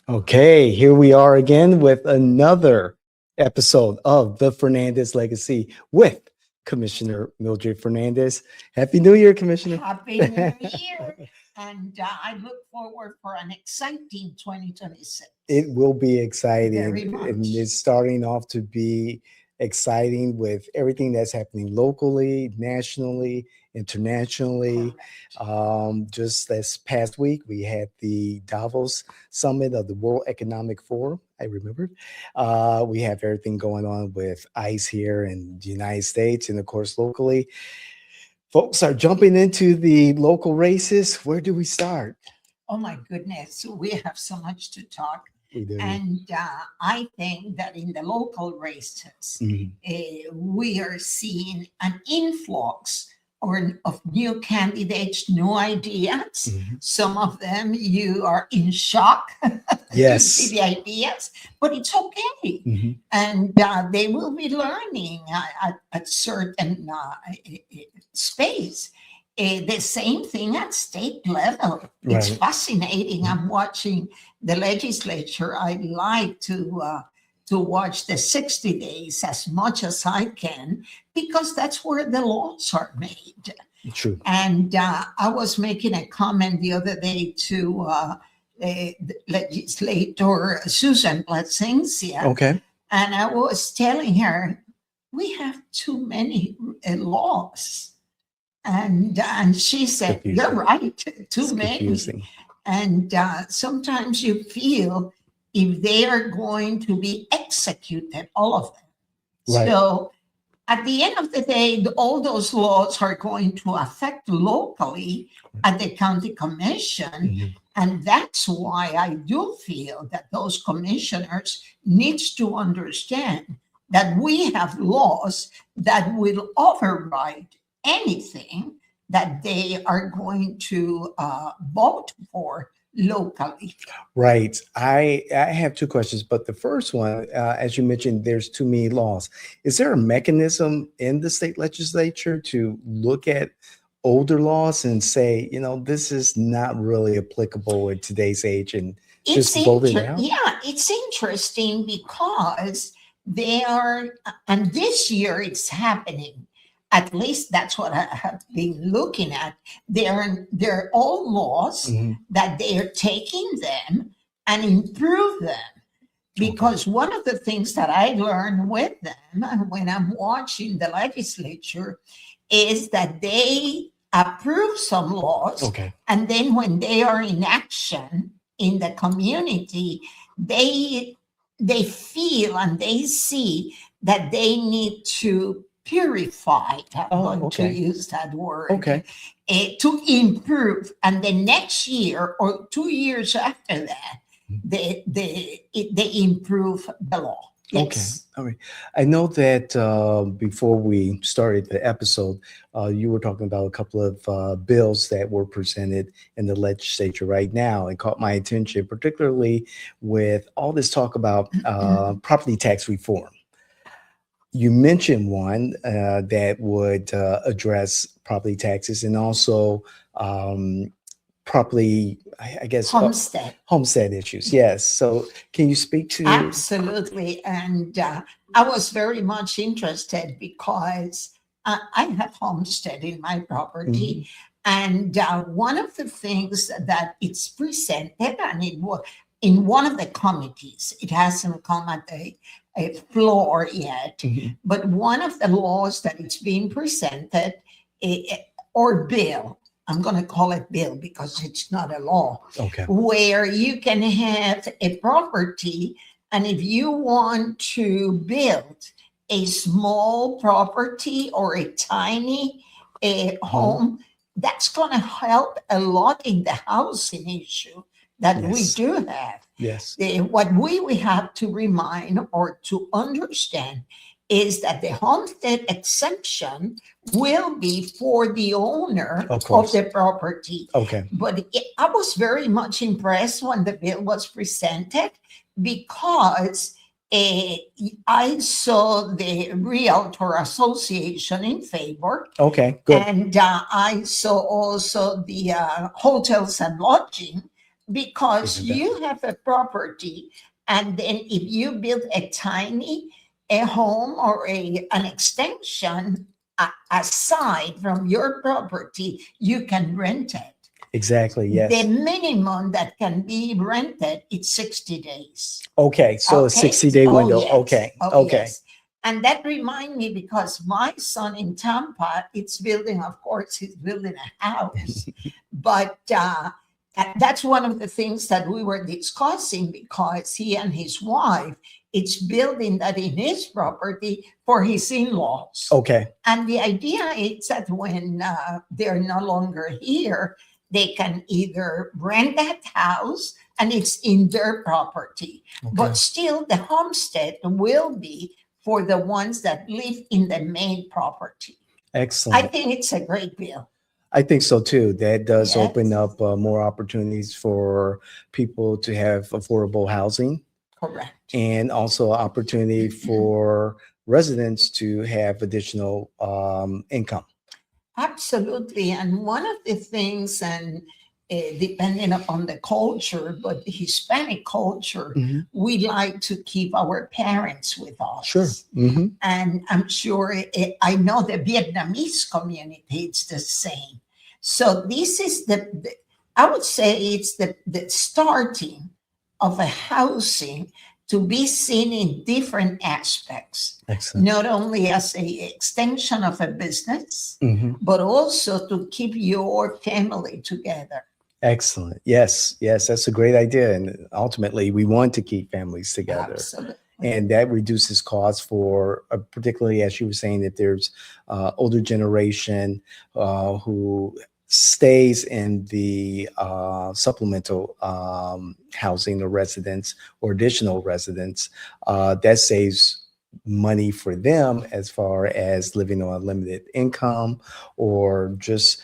Okay, here we are again with another episode of the Fernandez Legacy with Commissioner Mildred Fernandez. Happy New Year, Commissioner. Happy New Year. And I look forward for an exciting 2026. It will be exciting. Very much. And it's starting off to be exciting with everything that's happening locally, nationally, internationally. Just this past week, we had the Davos Summit of the World Economic Forum. I remembered. We have everything going on with ICE here in the United States and, of course, locally. Folks are jumping into the local races. Where do we start? Oh, my goodness. We have so much to talk. We do. And I think that in the local races, we are seeing an influx of new candidates, new ideas. Some of them you are in shock to see the ideas, but it's okay. And they will be learning at certain space. The same thing at state level. It's fascinating. I'm watching the legislature. I like to watch the 60 days as much as I can, because that's where the laws are made. True. And I was making a comment the other day to legislator Susan Placencia. Okay. And I was telling her, we have too many laws. And she said, you're right, too many. Confusing. And sometimes you feel if they are going to be executed, all of them. Right. So at the end of the day, all those laws are going to affect locally at the county commission. And that's why I do feel that those commissioners needs to understand that we have laws that will override anything that they are going to vote for locally. Right. I have two questions, but the first one, as you mentioned, there's too many laws. Is there a mechanism in the state legislature to look at older laws and say, you know, this is not really applicable in today's age, and just vote it out? Yeah, it's interesting because they are, and this year it's happening. At least that's what I have been looking at. They're all laws that they are taking them and improve them. Because one of the things that I learned with them when I'm watching the legislature is that they approve some laws. And then when they are in action in the community, they feel and they see that they need to purify, I'm going to use that word, to improve. And the next year or 2 years after that, they improve the law. Yes. Okay. All right. I know that before we started the episode, you were talking about a couple of bills that were presented in the legislature right now and caught my attention, particularly with all this talk about property tax reform. You mentioned one that would address property taxes and also property, I guess, homestead issues. Yes. So can you speak to? Absolutely. And I was very much interested because I have homestead in my property. And one of the things that it's presented, and it was in one of the committees, it hasn't come at a floor yet, but one of the laws that it's being presented, or bill, I'm going to call it bill because it's not a law, where you can have a property, and if you want to build a small property or a tiny home, that's going to help a lot in the housing issue that we do have. Yes. What we have to remind or to understand is that the homestead exemption will be for the owner of the property. But I was very much impressed when the bill was presented because I saw the Realtor Association in favor. Okay, good. And I saw also the hotels and lodging because Isn't that- you have a property, and then if you build a home or an extension aside from your property, you can rent it. Exactly. Yes. The minimum that can be rented is 60 days. Okay. So a Okay? 60-day Oh, window. yes. Okay. Oh, Okay. yes. And that reminds me, because my son in Tampa, of course, he's building a house. But that's one of the things that we were discussing, because he and his wife, it's building that in his property for his in-laws. Okay. And the idea is that when they're no longer here, they can either rent that house and it's in their property, but still the homestead will be for the ones that live in the main property. Excellent. I think it's a great bill. I think so too. That does Yes. open up more opportunities for people to have affordable housing, Correct. and also opportunity for residents to have additional income. Absolutely. And one of the things, and depending upon the culture, but the Hispanic culture, Mhm. we like to keep our parents with us. Sure. Hmm. And I'm sure, I know the Vietnamese community, it's the same. So this is I would say it's the starting of a housing to be seen in different aspects, Excellent. not only as a extension of a business, Hmm. but also to keep your family together. Excellent. Yes. Yes. That's a great idea. And ultimately, we want to keep families together. Absolutely. And that reduces costs for, particularly as you were saying, if there's older generation who stays in the supplemental housing or residence or additional residence, that saves money for them as far as living on a limited income or just,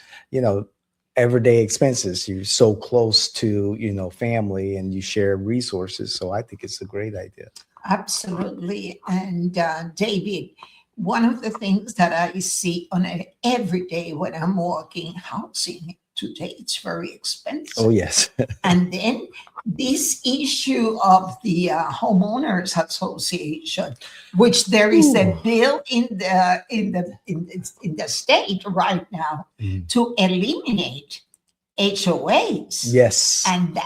everyday expenses. You're so close to, family, and you share resources. So I think it's a great idea. Absolutely. And David, one of the things that I see on every day when I'm walking, housing today, it's very expensive. Oh, yes. And then this issue of the homeowners association, which there is a Ooh. bill in the state right now Mhm. to eliminate HOAs. Yes. And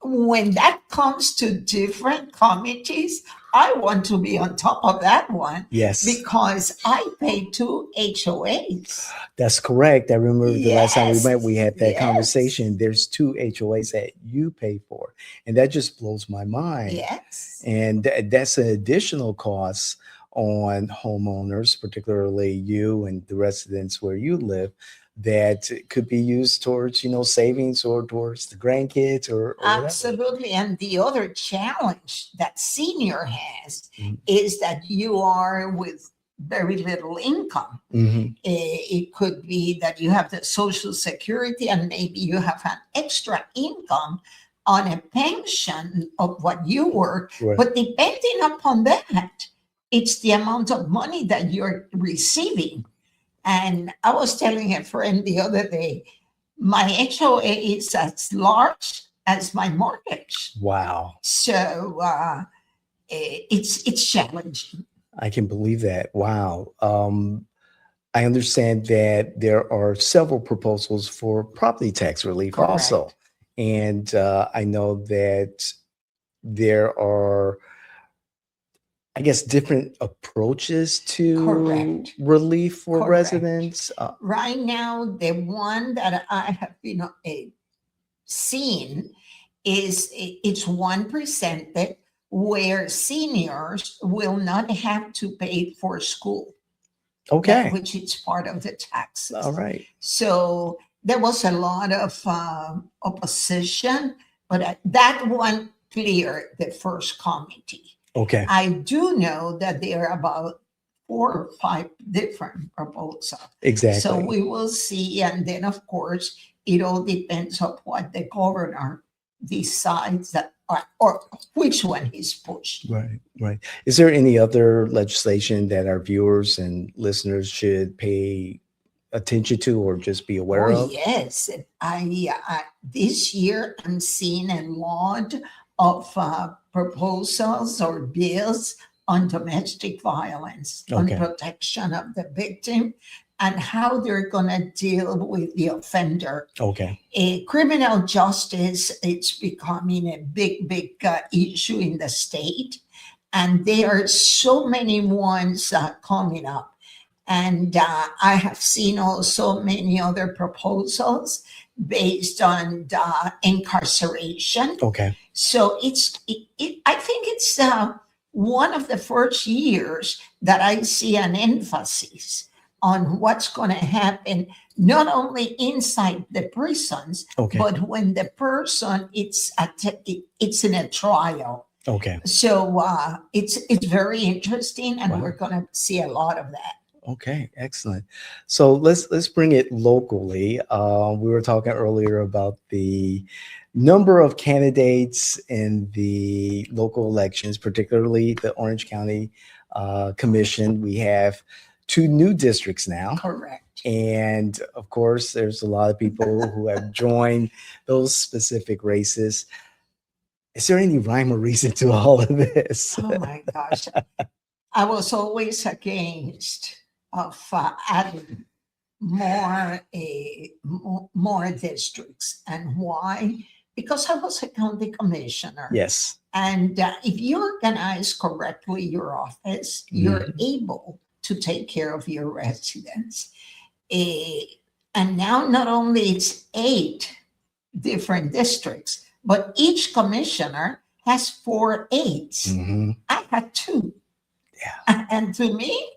when that comes to different committees, I want to be on top of that one, Yes. because I pay 2 HOAs. That's correct. I remember the last time we Yes. met, we had that Yes. conversation. There's 2 HOAs that you pay for, and that just blows my mind. Yes. And that's an additional cost on homeowners, particularly you and the residents where you live, that could be used towards, savings or towards the grandkids or whatever. Absolutely. And the other challenge that senior has Mhm. is that you are with very little income. Mhm. It could be that you have the Social Security and maybe you have an extra income on a pension of what you work. Right. But depending upon that, it's the amount of money that you're receiving. And I was telling a friend the other day, my HOA is as large as my mortgage. Wow. So it's challenging. I can believe that. Wow. I understand that there are several proposals for property tax relief Correct. also. And I know that there are, I guess, different approaches to Correct. relief for Correct. residents. Right now, the one that I have seen is it's 1% where seniors will not have to pay for school. Okay. Which is part of the taxes. All right. So there was a lot of opposition, but that one cleared the first committee. Okay. I do know that there are about 4 or 5 different proposals. Exactly. So we will see. And then, of course, it all depends on what the governor decides that or which one is pushed. Right, right. Is there any other legislation that our viewers and listeners should pay attention to or just be aware Oh, of? yes. I this year I'm seeing a lot of proposals or bills on domestic violence, on Okay. protection of the victim, and how they're going to deal with the offender. Okay. Criminal justice, it's becoming a big issue in the state, and there are so many ones coming up. And I have seen also many other proposals based on incarceration. Okay. So I think it's one of the first years that I see an emphasis on what's going to happen, not only inside the prisons, Okay. but when the person it's in a trial. Okay. So it's very interesting, and Wow. we're going to see a lot of that. Okay, excellent. So let's bring it locally. We were talking earlier about the number of candidates in the local elections, particularly the Orange County Commission. We have 2 new districts now. Correct. And of course, there's a lot of people who have joined those specific races. Is there any rhyme or reason to all of this? Oh my gosh. I was always against of adding more districts. And why? Because I was a county commissioner. Yes. And if you organize correctly your office, you're able to take care of your residents. And now not only it's 8 different districts, but each commissioner has 4 aides. I had 2. Yeah. And to me,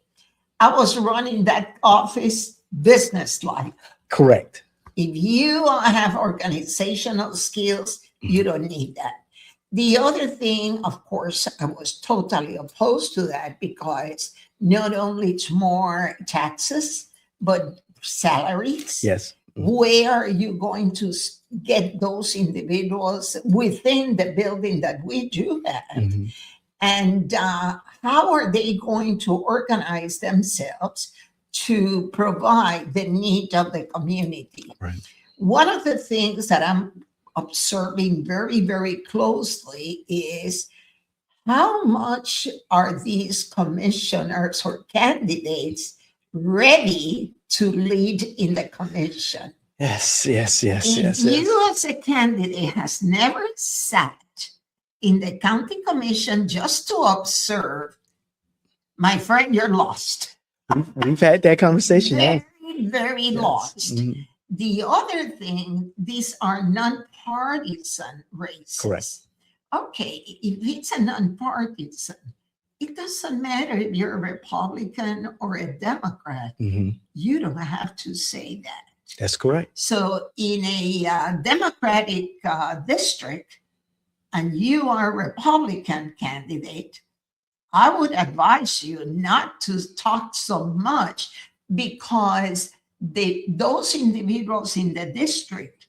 I was running that office business-like. Correct. If you have organizational skills, you don't need that. The other thing, of course, I was totally opposed to that, because not only it's more taxes, but salaries. Yes. Where are you going to get those individuals within the building that we do have? And how are they going to organize themselves to provide the need of the community? Right. One of the things that I'm observing very closely is how much are these commissioners or candidates ready to lead in the commission? Yes. If you as a candidate has never sat in the county commission just to observe, my friend, you're lost. We've had that conversation. Very lost. The other thing, these are non-partisan races. Correct. Okay, if it's a non-partisan, it doesn't matter if you're a Republican or a Democrat. You don't have to say that. That's correct. So in a Democratic district, and you are a Republican candidate, I would advise you not to talk so much, because those individuals in the district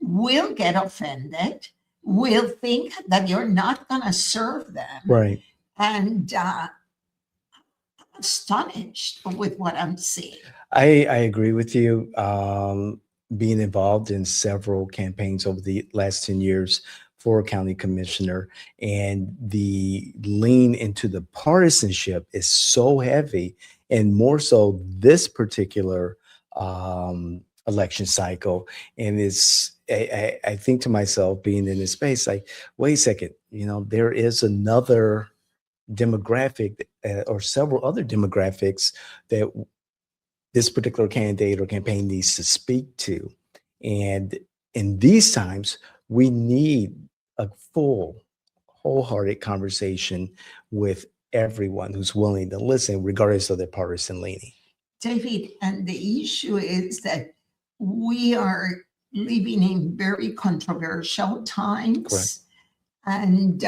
will get offended, will think that you're not going to serve them. Right. And I'm astonished with what I'm seeing. I agree with you. Being involved in several campaigns over the last 10 years for a county commissioner, and the lean into the partisanship is so heavy, and more so this particular election cycle. And I think to myself, being in this space, like, wait a second, there is another demographic or several other demographics that this particular candidate or campaign needs to speak to. And in these times, we need a full, wholehearted conversation with everyone who's willing to listen, regardless of their partisan leaning. David, and the issue is that we are living in very controversial times. Correct. And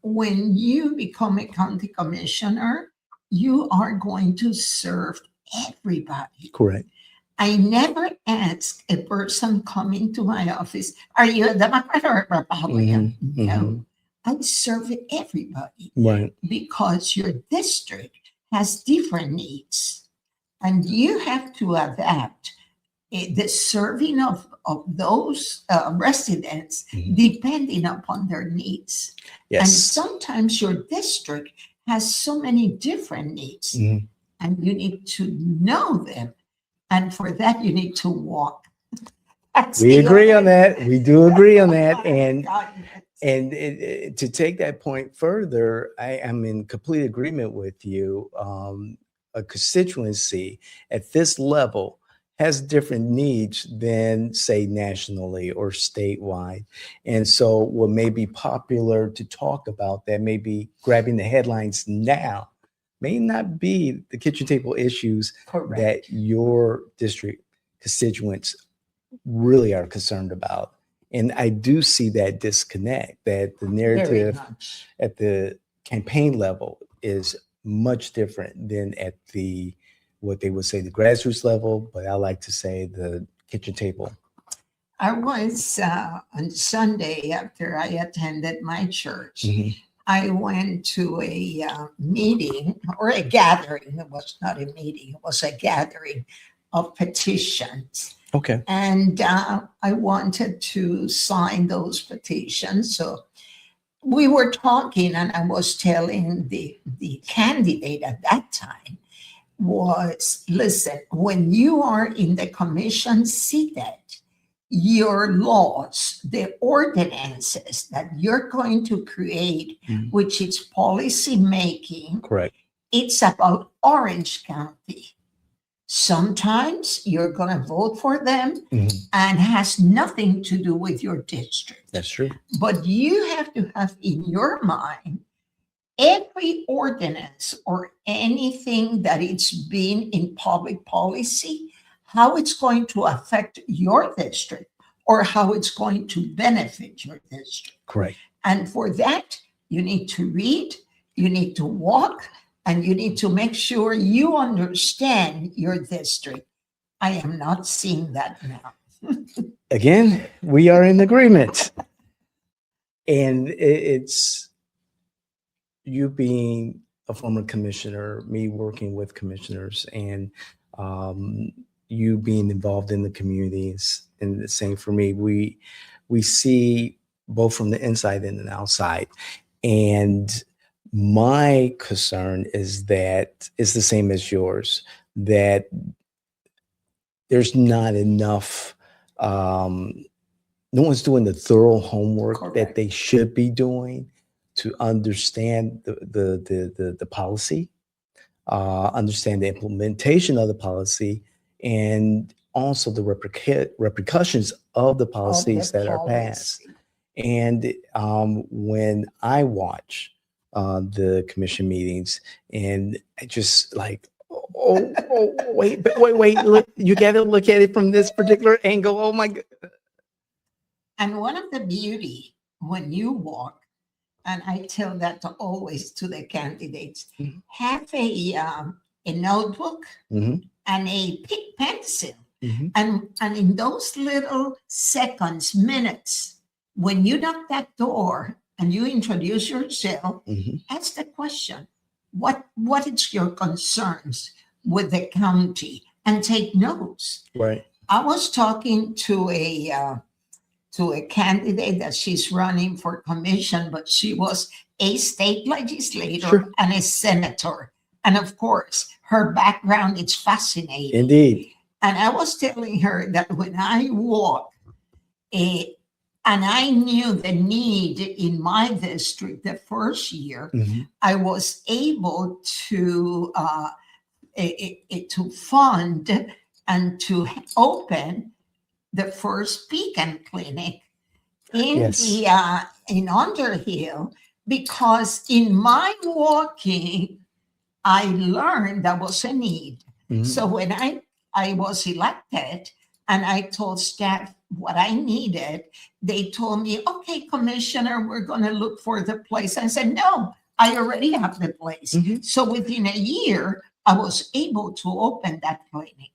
when you become a county commissioner, you are going to serve everybody. Correct. I never ask a person coming to my office, are you a Democrat or a Republican? No, I serve everybody. Right. Because your district has different needs. And you have to adapt the serving of those residents Mhm. depending upon their needs. And Yes. sometimes your district has so many different needs, Mhm. and you need to know them. And for that, you need to walk. That's We the agree on only- that. We do agree on that. And Goodness. to take that point further, I am in complete agreement with you. A constituency at this level has different needs than, say, nationally or statewide. And so what may be popular to talk about that may be grabbing the headlines now may not be the kitchen table issues Correct. that your district constituents really are concerned about. And I do see that disconnect, that the Very narrative much. at the campaign level is much different than at the, what they would say, the grassroots level, but I like to say the kitchen table. I was on Sunday after I attended my church. Mhm. I went to a meeting or a gathering. It was not a meeting, it was a gathering of petitions. Okay. And I wanted to sign those petitions. So we were talking, and I was telling the candidate at that time was, listen, when you are in the commission seated, your laws, the ordinances that you're going to create, Mhm. which is policy making, Correct. it's about Orange County. Sometimes you're going to vote for them Mhm. and has nothing to do with your district. That's true. But you have to have in your mind every ordinance or anything that it's been in public policy, how it's going to affect your district or how it's going to benefit your district. Correct. And for that, you need to read, you need to walk, and you need to make sure you understand your district. I am not seeing that now. Again, we are in agreement. And it's you being a former commissioner, me working with commissioners, and you being involved in the communities. And the same for me. We see both from the inside and the outside. And my concern is that it's the same as yours, that there's not enough, no one's doing the thorough homework Correct. that they should be doing to understand the policy, understand the implementation of the policy, and also the repercussions of the policies that are passed. And when I watch the commission meetings, and I just like, wait, look, you got to look at it from this particular angle. Oh my God. And one of the beauty when you walk, and I tell that always to the candidates, Mhm. have a notebook Mhm. and a pencil. Mhm. And in those little seconds, minutes, when you knock that door and you introduce yourself, Mhm. ask the question, what is your concerns with the county? And take notes. Right. I was talking to a candidate that she's running for commission, but she was a state legislator Sure. and a senator. And of course, her background is fascinating. Indeed. And I was telling her that when I walk, and I knew the need in my district the first year, Mhm. I was able to fund and to open the first Beacon Clinic in Yes. in Underhill, because in my walking, I learned there was a need. Mhm. So when I was elected and I told staff what I needed, they told me, okay, Commissioner, we're going to look for the place. I said, no, I already have the place. Mhm. So within a year, I was able to open that clinic.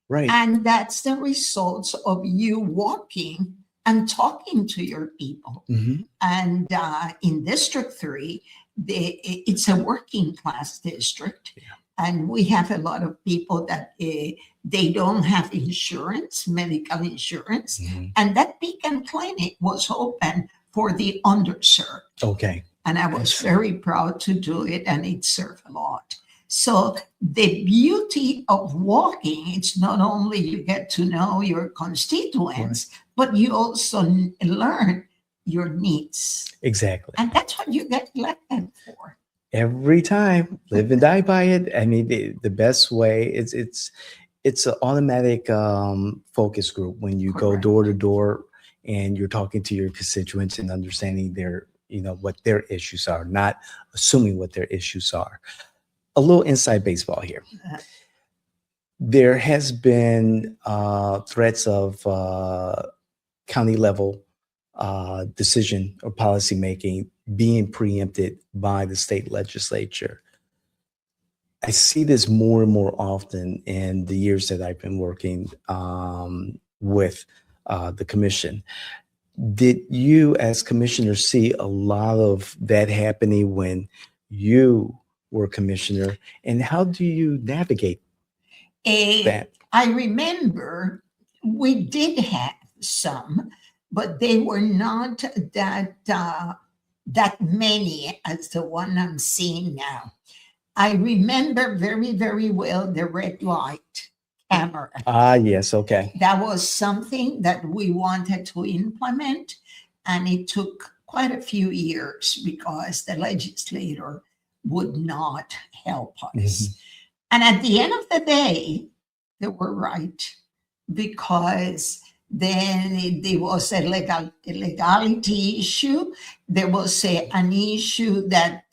Right. And that's the results of you walking and talking to your people. Mhm. And in District 3, it's a working class district. Yeah. And we have a lot of people that they don't have insurance, medical insurance, and that beacon clinic was open for the underserved. Okay. And I was very proud to do it, and it served a lot. So the beauty of walking, it's not only you get to know your constituents, but you also learn your needs. Exactly. And that's what you get elected for. Every time, live and die by it. I mean, the best way it's an automatic focus group when you go Correct. door to door and you're talking to your constituents and understanding their, what their issues are, not assuming what their issues are. A little inside baseball here. There has been threats of county level decision or policy making being preempted by the state legislature. I see this more and more often in the years that I've been working with the commission. Did you, as commissioner, see a lot of that happening when you were commissioner? And how do you navigate that? I remember we did have some, but they were not that many as the one I'm seeing now. I remember very, very well the red light camera. Ah, yes. Okay. That was something that we wanted to implement, and it took quite a few years because the legislator would not help us. And at the end of the day, they were right, because then there was a legality issue. There was an issue that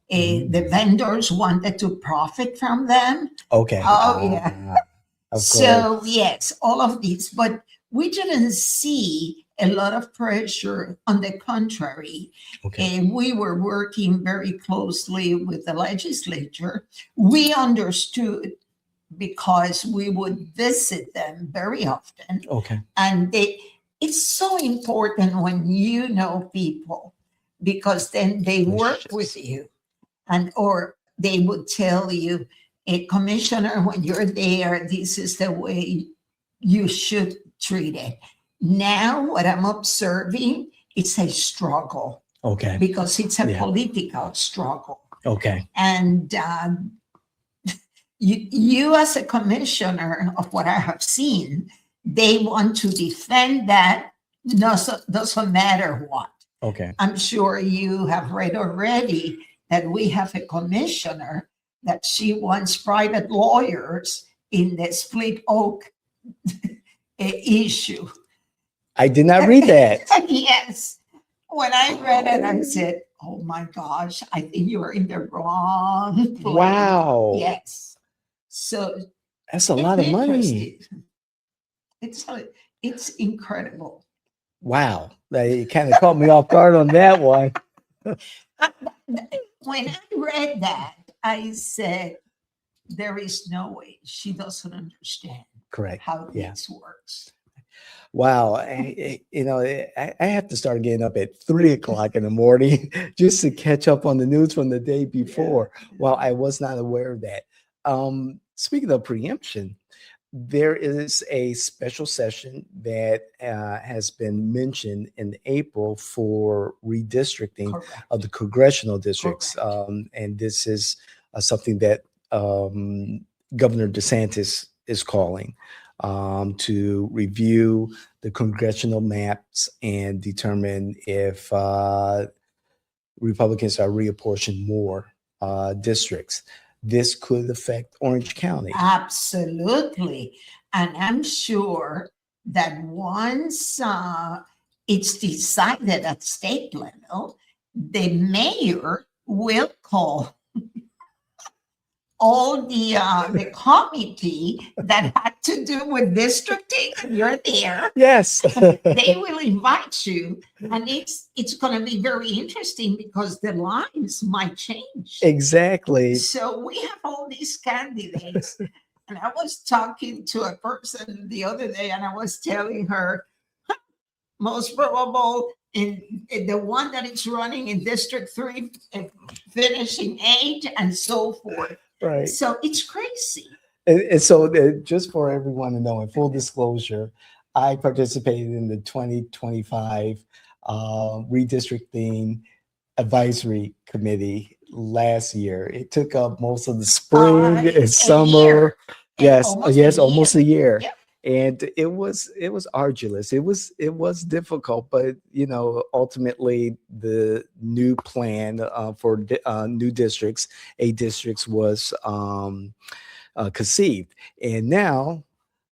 the vendors wanted to profit from them. Okay. Oh, yeah. Of So, course. yes, all of these. But we didn't see a lot of pressure. On the contrary, Okay. and we were working very closely with the legislature. We understood because we would visit them very often. Okay. And it's so important when you know people, because then they work with you, or they would tell you, a commissioner, when you're there, this is the way you should treat it. Now, what I'm observing, it's a struggle. Okay. Because it's a political struggle. Okay. And you as a commissioner, of what I have seen, they want to defend that, doesn't matter what. Okay. I'm sure you have read already that we have a commissioner that she wants private lawyers in the Split Oak issue. I did not read that. Yes. When I read it, I said, oh my gosh, I think you are in the wrong place. Wow. Yes. So that's a lot of money. It's incredible. Wow. You kind of caught me off guard on that one. When I read that, I said, there is no way she doesn't understand Correct. how this works. Wow. I have to start getting up at 3:00 in the morning just to catch up on the news from the day before. Wow. I was not aware of that. Speaking of preemption, there is a special session that has been mentioned in April for redistricting of the congressional districts. And this is something that Governor DeSantis is calling to review the congressional maps and determine if Republicans are reapportioning more districts. This could affect Orange County. Absolutely. And I'm sure that once it's decided at state level, the mayor will call all the committee that had to do with districting. You're there. Yes. They will invite you, and it's going to be very interesting because the lines might change. Exactly. So we have all these candidates. And I was talking to a person the other day, and I was telling her, most probable in the one that is running in District 3, finishing 8, and so forth. Right. So it's crazy. And so just for everyone to know, in full disclosure, I participated in the 2025 redistricting advisory committee last year. It took up most of the spring and A summer. year. Yes, yes, almost a year. Yep. And it was arduous. It was difficult, but ultimately the new plan for new districts, 8 districts, was conceived. And now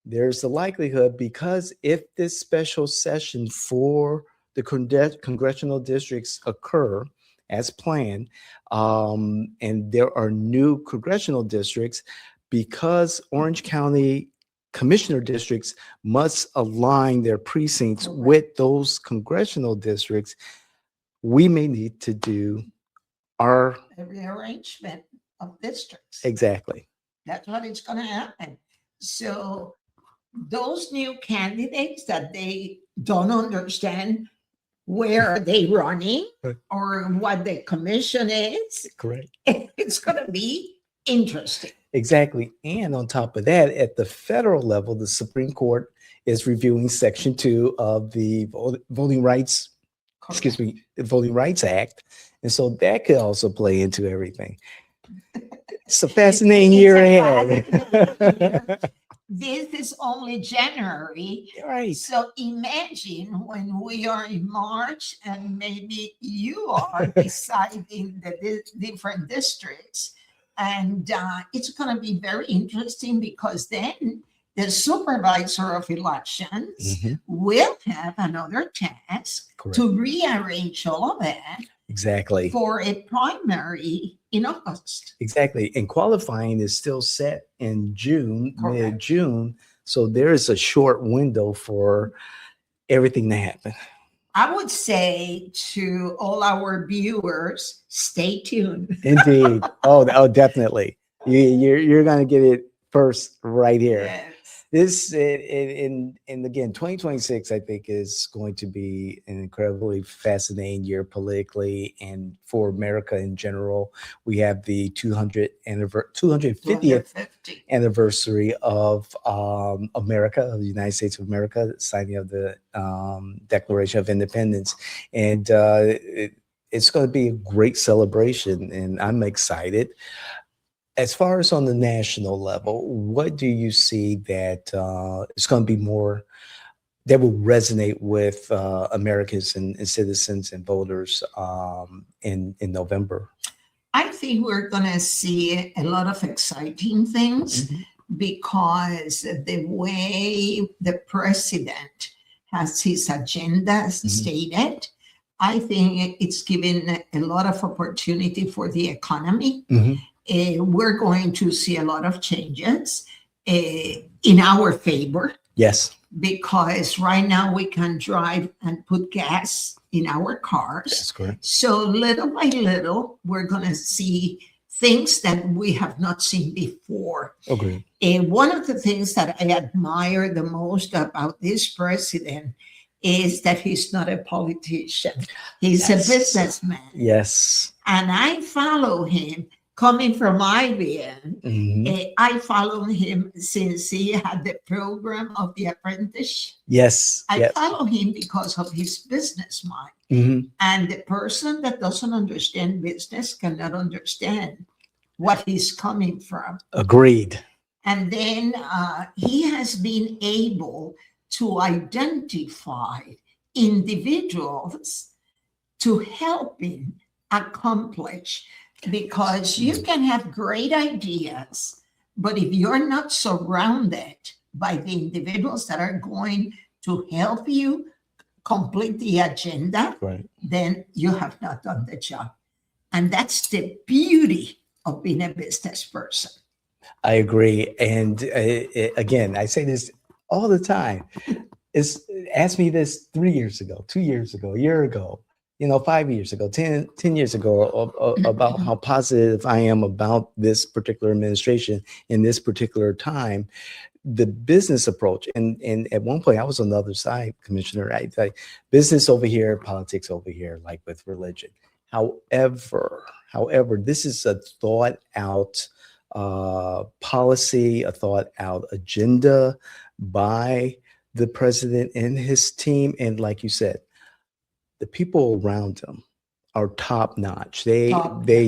there's the likelihood, because if this special session for the congressional districts occur as planned, and there are new congressional districts, because Orange County commissioner districts must align their precincts Correct. with those congressional districts, we may need to do our A rearrangement of districts. exactly. That's what it's going to happen. So those new candidates that they don't understand where are they running Right. or what the commission is, Correct. it's going to be interesting. Exactly. And on top of that, at the federal level, the Supreme Court is reviewing Section 2 of the Voting Rights, the Voting Rights Act. And so that could also play into everything. It's a fascinating year ahead. This is only January. Right. So imagine when we are in March and maybe you are deciding the different districts. And it's going to be very interesting, because then the supervisor of elections will have another task Correct. to rearrange all of that Exactly. for a primary in August. Exactly. And qualifying is still set in June, Correct. mid-June. So there is a short window for everything to happen. I would say to all our viewers, stay tuned. Indeed. Oh, definitely. You're going to get it first right here. Yes. This and again, 2026, I think, is going to be an incredibly fascinating year politically and for America in general. We have the 250th anniversary of America, of the United States of America, the signing of the Declaration of Independence, and it's going to be a great celebration, and I'm excited. As far as on the national level, what do you see that is going to be more that will resonate with Americans and citizens and voters in November? I think we're going to see a lot of exciting things because the way the president has his agenda stated, I think it's given a lot of opportunity for the economy. We're going to see a lot of changes in our favor. Yes. Because right now we can drive and put gas in our cars. That's correct. So little by little, we're going to see things that we have not seen before. Okay. And one of the things that I admire the most about this president is that he's not a politician. He's a businessman. Yes. And I follow him. Coming from IBM, I followed him since he had the program of The Apprentice. Yes. I follow him because of his business mind. And the person that doesn't understand business cannot understand what he's coming from. Agreed. And then he has been able to identify individuals to help him accomplish. Because you can have great ideas, but if you're not surrounded by the individuals that are going to help you complete the agenda, then you have not done the job. And that's the beauty of being a business person. I agree. And again, I say this all the time. Ask me this 3 years ago, 2 years ago, a year ago. 5 years ago, 10 years ago, about how positive I am about this particular administration in this particular time, the business approach. And at one point I was on the other side, Commissioner, I like business over here, politics over here, like with religion. However, this is a thought out policy, a thought out agenda by the president and his team. And like you said, the people around them are top notch. They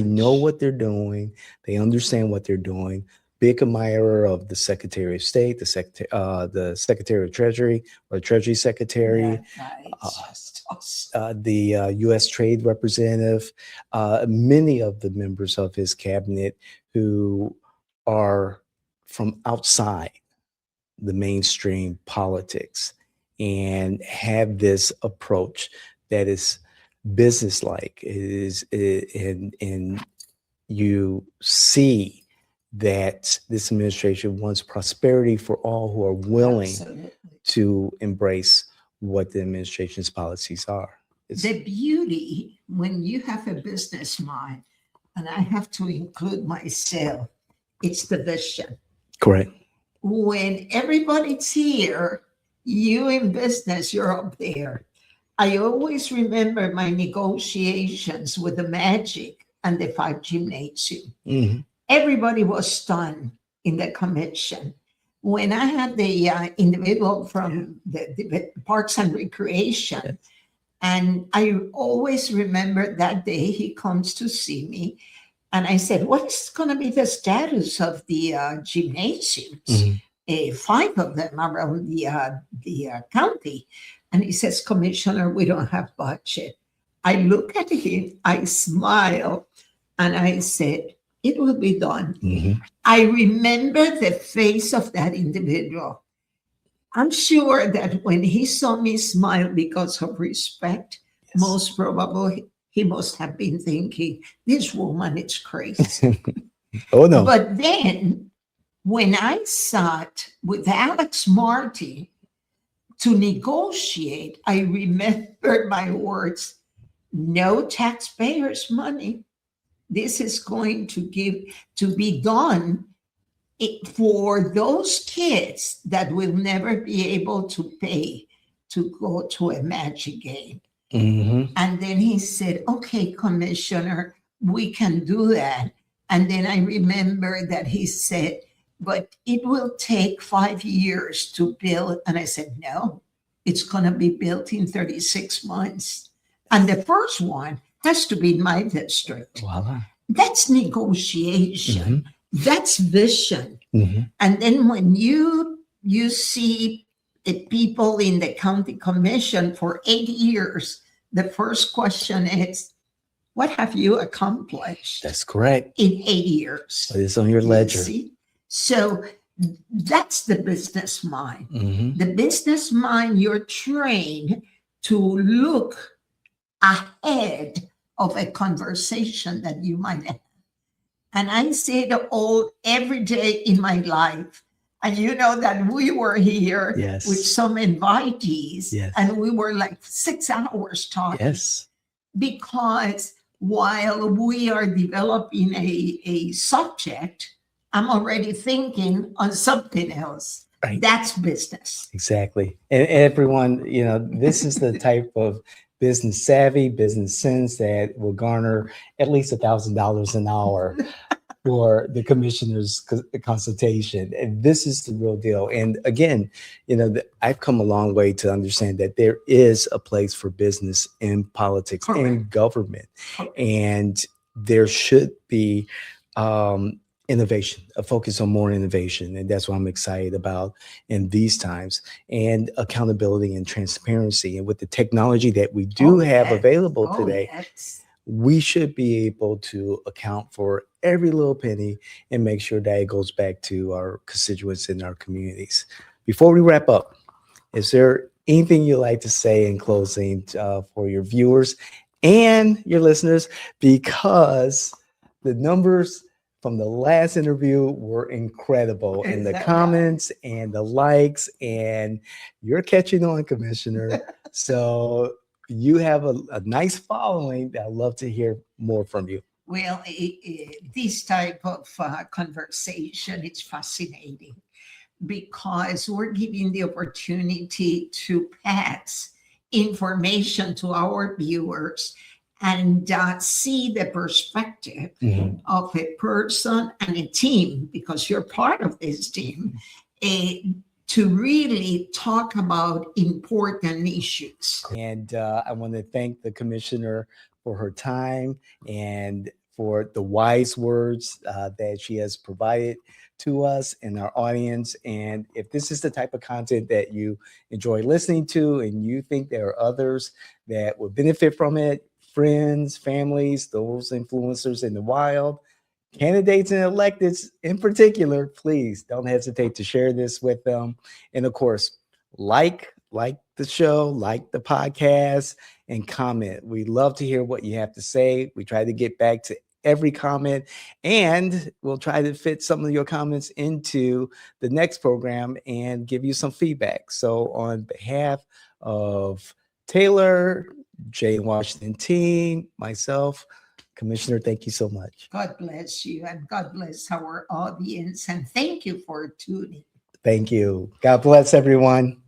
know what they're doing. They understand what they're doing. Big admirer of the Secretary of State, the Secretary of Treasury or Treasury Secretary, the U.S. Trade Representative, many of the members of his cabinet who are from outside the mainstream politics and have this approach that is businesslike. And you see that this administration wants prosperity for all who are willing to embrace what the administration's policies are. The beauty when you have a business mind, and I have to include myself, it's the vision. Correct. When everybody's here, you in business, you're up there. I always remember my negotiations with the Magic and the 5 Gymnasium. Mm-hmm. Everybody was stunned in the commission. When I had the individual from the Parks and Recreation, and I always remember that day he comes to see me, and I said, what is going to be the status of the gymnasiums? Mm-hmm. 5 of them around the county. And he says, Commissioner, we don't have budget. I look at him, I smile, and I said, it will be done. Mm-hmm. I remember the face of that individual. I'm sure that when he saw me smile because of respect, yes, most probably he must have been thinking, this woman is crazy. Oh, no. But then when I sat with Alex Marty to negotiate, I remembered my words, no taxpayers' money. This is going to be done for those kids that will never be able to pay to go to a Magic game. Mm-hmm. And then he said, okay, Commissioner, we can do that. And then I remember that he said, but it will take 5 years to build. And I said, no, it's going to be built in 36 months. And the first one has to be in my district. Voila. That's negotiation. Mm-hmm. That's vision. Mm-hmm. And then when you see the people in the county commission for 8 years, the first question is, what have you accomplished? That's correct. In 8 years. It's on your ledger. See? So that's the business mind. Mm-hmm. The business mind, you're trained to look ahead of a conversation that you might have. And I say it all every day in my life. And you know that we were here, yes, with some invitees, yes, and we were like 6 hours talking. Yes. Because while we are developing a subject, I'm already thinking on something else. Right. That's business. Exactly. And everyone, this is the type of business savvy, business sense that will garner at least $1,000 an hour for the commissioner's consultation. And this is the real deal. And again, I've come a long way to understand that there is a place for business in politics. Correct. And government. Correct. And there should be innovation, a focus on more innovation. And that's what I'm excited about in these times, and accountability and transparency. And with the technology that we do have available today, we should be able to account for every little penny and make sure that it goes back to our constituents in our communities. Before we wrap up, is there anything you'd like to say in closing for your viewers and your listeners? Because the numbers from the last interview were incredible in the comments and the likes, and you're catching on, Commissioner. So you have a nice following. I'd love to hear more from you. Well, this type of conversation, it's fascinating because we're giving the opportunity to pass information to our viewers. and see the perspective Mhm. of a person and a team, because you're part of this team, to really talk about important issues. And I want to thank the commissioner for her time and for the wise words that she has provided to us and our audience. And if this is the type of content that you enjoy listening to and you think there are others that would benefit from it, friends, families, those influencers in the wild, candidates and electeds in particular, please don't hesitate to share this with them. And of course, like the show, like the podcast, and comment. We love to hear what you have to say. We try to get back to every comment, and we'll try to fit some of your comments into the next program and give you some feedback. So on behalf of Taylor, Jay Washington team, myself, Commissioner, thank you so much. God bless you, and God bless our audience, and thank you for tuning. Thank you. God bless everyone.